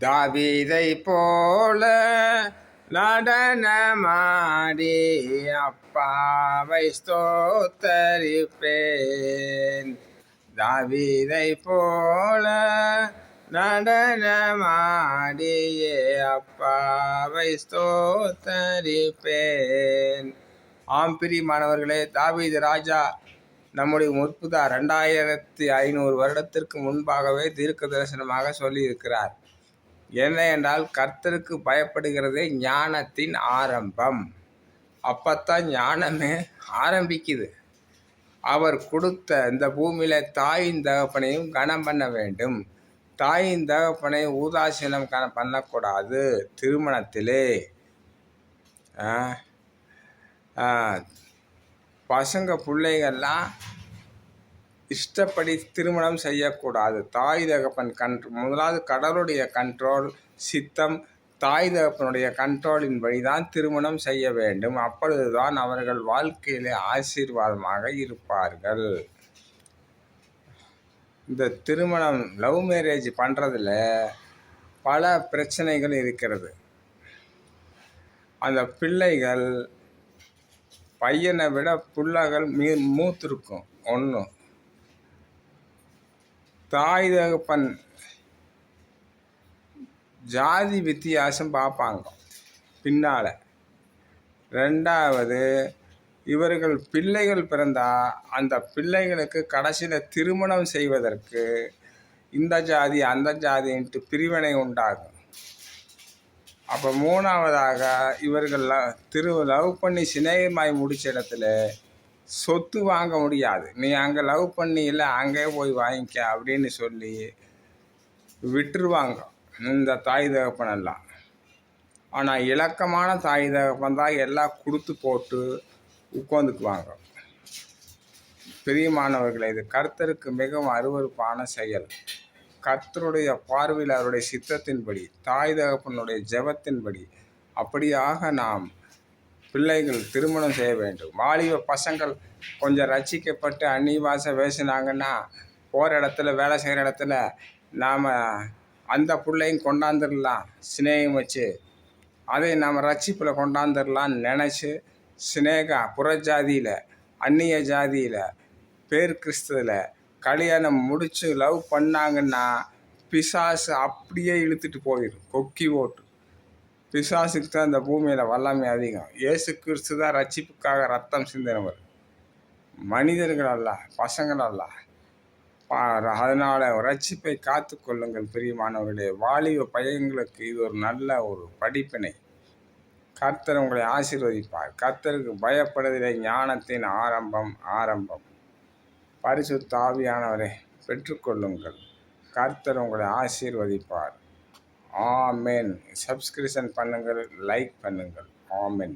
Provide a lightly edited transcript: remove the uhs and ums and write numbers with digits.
தாவீதை போல நடனமாடி அப்பாவை ஸ்தோத்தரிப்பேன். தாவீதை போல நடனமாடியே அப்பாவை ஸ்தோத்தரிப்பேன். பிரியமானவர்களே, தாவீது ராஜா நம்முடைய முற்புதா 2500 வருடத்திற்கு முன்பாகவே தீர்க்க தரிசனமாக சொல்லியிருக்கிறார். என்ன என்றால், கர்த்தருக்கு பயப்படுகிறதே ஞானத்தின் ஆரம்பம். அப்பத்தான் ஞானமே ஆரம்பிக்குது. அவர் கொடுத்த இந்த பூமியில தாயின் தகப்பனையும் கனம் பண்ண வேண்டும். தாயின் தகப்பனை உதாசீனம் பண்ணக்கூடாது. திருமணத்திலே பசங்க பிள்ளைகள்லாம் இஷ்டப்படி திருமணம் செய்யக்கூடாது. தாய் தகப்பன் முதலாவது கடவுளுடைய கண்ட்ரோல் சித்தம், தாய் தகப்பனுடைய கண்ட்ரோலின் வழிதான் திருமணம் செய்ய வேண்டும். அப்பொழுதுதான் அவர்கள் வாழ்க்கையிலே ஆசீர்வாதமாக இருப்பார்கள். இந்த திருமணம் லவ் மேரேஜ் பண்ணுறதுல பல பிரச்சனைகள் இருக்கிறது. அந்த பிள்ளைகள் பையனை விட பிள்ளைகள் மூத்திருக்கும். ஒன்று, தாய் தகப்பன் ஜாதி வித்தியாசம் பார்ப்பாங்க பின்னால். ரெண்டாவது, இவர்கள் பிள்ளைகள் பிறந்தால் அந்த பிள்ளைகளுக்கு கடைசியில் திருமணம் செய்வதற்கு இந்த ஜாதி அந்த ஜாதின்ட்டு பிரிவினை உண்டாகும். அப்போ மூணாவதாக, இவர்கள் லவ் பண்ணி சிநேகமாய் முடிச்ச இடத்துல சொத்து வாங்க முடியாது. நீ அங்கே லவ் பண்ணி இல்லை அங்கே போய் வாங்கிக்க அப்படின்னு சொல்லி விட்டுருவாங்க இந்த தாய் தகப்பனெல்லாம். ஆனால் இலக்கமான தாய் தகப்பன் தான் எல்லாம் கொடுத்து போட்டு உட்காந்துக்குவாங்க. பிரியமானவர்களை, இது கர்த்தருக்கு மிகவும் அருவருப்பான செயல். கர்த்தருடைய பார்வையில் அவருடைய சித்தத்தின்படி, தாய் தகப்பனுடைய ஜெபத்தின்படி அப்படியாக நாம் பிள்ளைகள் திருமணம் செய்ய வேண்டும். வாலிப பசங்கள் கொஞ்சம் ரட்சிக்கப்பட்டு அந்நிவாசம் பேசினாங்கன்னா போகிற இடத்துல, வேலை செய்கிற இடத்துல நாம் அந்த பிள்ளையும் கொண்டாந்துடலாம். சிநேகம் வச்சு அதை நாம் ரட்சிப்பில் கொண்டாந்துடலான்னு நினச்சி புறஜாதியில், அந்நிய ஜாதியில், பேர் கிறிஸ்துவில் கல்யாணம் முடித்து லவ் பண்ணாங்கன்னா பிசாசு அப்படியே இழுத்துட்டு போயிடும். கொக்கி ஓட்டு. பிசாசுக்கு தான் இந்த பூமியில் வல்லமை அதிகம். இயேசு கிறிஸ்து தான் ரட்சிப்புக்காக ரத்தம் சிந்தினவர், மனிதர்கள் அல்ல, பசங்கள் அல்ல. அதனால் ரட்சிப்பை காத்து கொள்ளுங்கள் பிரியமானவர்களே. வாலிப பையன்களுக்கு இது ஒரு நல்ல ஒரு படிப்பினை. கர்த்தர் உங்களை ஆசீர்வதிப்பார். கர்த்தருக்கு பயப்படுவதிலே ஞானத்தின் ஆரம்பம். பரிசுத்த ஆவியானவரை பெற்றுக்கொள்ளுங்கள். கர்த்தர் உங்களை ஆசீர்வதிப்பார். ஆமென். சப்ஸ்கிரிப்ஷன் பண்ணுங்கள், லைக் பண்ணுங்கள். ஆமென்.